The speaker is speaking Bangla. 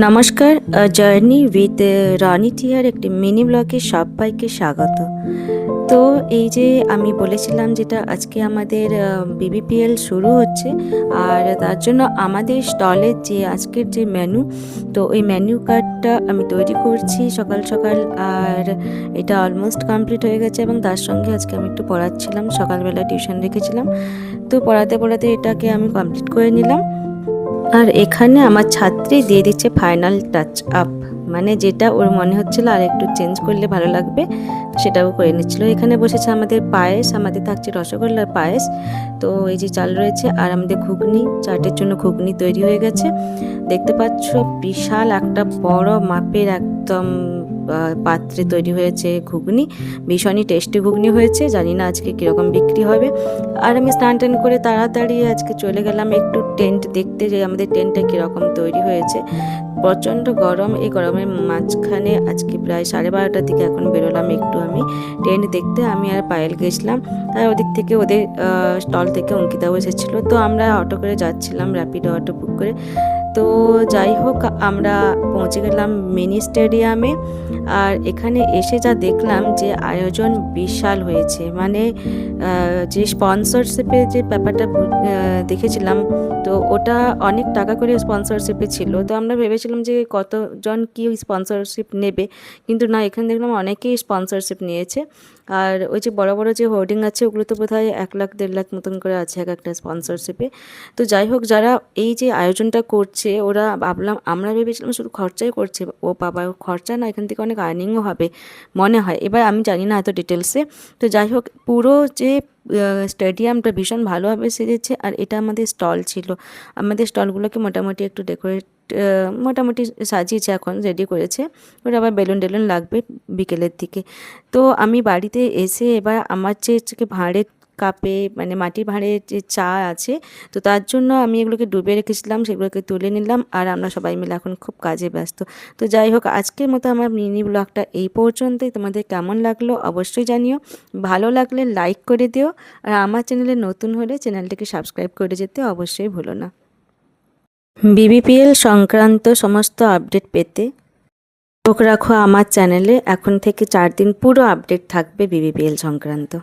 নমস্কার, জার্নি উইথ রানি টিয়ার একটি মিনি ব্লগে সবাইকে স্বাগত। তো এই যে আমি বলেছিলাম যেটা আজকে আমাদের বিবিপিএল শুরু হচ্ছে, আর তার জন্য আমাদের স্টলের যে আজকের যে মেনু, তো ওই মেনু কার্ডটা আমি তৈরি করছি সকাল সকাল। আর এটা অলমোস্ট কমপ্লিট হয়ে গেছে এবং তার সঙ্গে আজকে আমি একটু পড়াচ্ছিলাম, সকালবেলা টিউশন রেখেছিলাম, তো পড়াতে পড়াতে এটাকে আমি কমপ্লিট করে নিলাম। আর এখানে আমার ছাত্রী দিয়ে দিচ্ছে ফাইনাল টাচ আপ, মানে যেটা ওর মনে হচ্ছিল আর একটু চেঞ্জ করলে ভালো লাগবে, তো সেটাও করে নিচ্ছিল। এখানে বসেছে আমাদের পায়েস, আমাদের থাকছে রসগোল্লার পায়েস। তো এই যে চাল রয়েছে, আর আমাদের ঘুগনি, চাটের জন্য ঘুগনি তৈরি হয়ে গেছে। দেখতে পাচ্ছ বিশাল একটা বড় মাপের একদম পাত্রে তৈরি হয়েছে ঘুগনি। ভীষণই টেস্টি ঘুগনি হয়েছে, জানি না আজকে কীরকম বিক্রি হবে। আর আমি স্নান টান করে তাড়াতাড়ি আজকে চলে গেলাম একটু টেন্ট দেখতে, যে আমাদের টেন্টটা কীরকম তৈরি হয়েছে। প্রচণ্ড গরম, এই গরমের মাঝখানে আজকে প্রায় 12:30টার দিকে এখন বেরোলাম একটু আমি টেন্ট দেখতে। আমি আর পায়েল গেছিলাম, তাই ওদিক থেকে ওদের স্টল থেকে অঙ্কিতাও এসেছিলো, তো আমরা অটো করে যাচ্ছিলাম, র্যাপিডো অটো বুক করে। তো যাই হোক, আমরা পৌঁছে গেলাম মিনি স্টেডিয়ামে। আর এখানে এসে যা দেখলাম যে আয়োজন বিশাল হয়েছে, মানে যে স্পন্সরশিপের যে ব্যাপারটা দেখেছিলাম, তো ওটা অনেক টাকা করে স্পন্সরশিপে ছিল। তো আমরা ভেবেছিলাম যে কতজন কি স্পন্সরশিপ নেবে, কিন্তু না, এখানে দেখলাম অনেকেই স্পন্সরশিপ নিয়েছে। আর ওই যে বড় বড় যে হোর্ডিং আছে, ওগুলো তো বোধহয় 1 লাখ 1.5 লাখ মতন করে আছে এক একটা স্পন্সরশিপে। তো যাই হোক, যারা এই যে আয়োজনটা করছে, ওরা ভাবলাম, আমরা ভেবেছিলাম শুধু খরচাই করছে, ও বাবা, খরচা না, এখান থেকে অনেক আর্নিংও হবে মনে হয়, এবার আমি জানি না এত ডিটেলসে। তো যাই হোক, পুরো যে স্টেডিয়ামটা ভীষণ ভালোভাবে সেজেছে। আর এটা আমাদের স্টল ছিল, আমাদের স্টলগুলোকে মোটামুটি একটু ডেকোরেট মোটামুটি সাজিয়েছে, এখন রেডি করেছে। ওটা আবার বেলুন টেলুন লাগবে বিকেলের দিকে। তো আমি বাড়িতে এসে এবার আমার যে ভাঁড়ের কাপে, মানে মাটির ভাঁড়ের যে চা আছে, তো তার জন্য আমি এগুলোকে ডুবিয়ে রেখেছিলাম, সেগুলোকে তুলে নিলাম। আর আমরা সবাই মিলে এখন খুব কাজে ব্যস্ত। তো যাই হোক, আজকের মতো আমার মিনি ব্লগটা এই পর্যন্তই। তোমাদের কেমন লাগলো অবশ্যই জানিও, ভালো লাগলে লাইক করে দিও, আর আমার চ্যানেলে নতুন হলে চ্যানেলটিকে সাবস্ক্রাইব করে যেতে অবশ্যই ভুলো না। বিবিপিএল সংক্রান্ত সমস্ত আপডেট পেতে চোখ রাখো আমার চ্যানেলে। এখন থেকে 4 দিন পুরো আপডেট থাকবে বিবিপিএল সংক্রান্ত।